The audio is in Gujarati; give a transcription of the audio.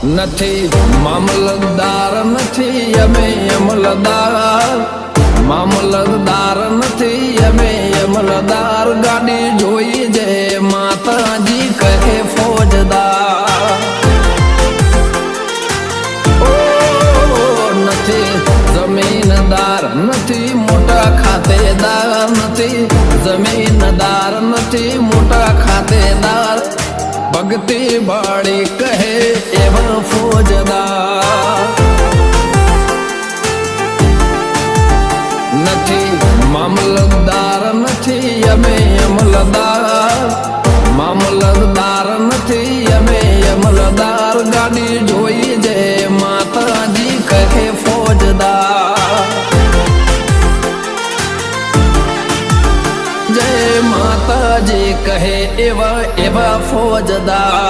નથી મામલતદાર નથી અમે અમલદાર, મામલતદાર નથી અમે અમલદાર, ગાડી જોઈ જે માતાજી કહે ફોજદાર. ઓ નથી જમીનદાર નથી મોટા ખાતેદાર, નથી જમીનદાર નથી મોટા ખાતેદાર, ભક્તિ બાળી કહે એવા ફોજદાર. નથી મામલતદાર નથી અમે અમલદાર, મામલતદાર નથી અમે અમલદાર, ગાડી જોઈ જે માતાજી કહે ફોજદાર. જય માતાજી કહે એવા એવા ફોજદાર.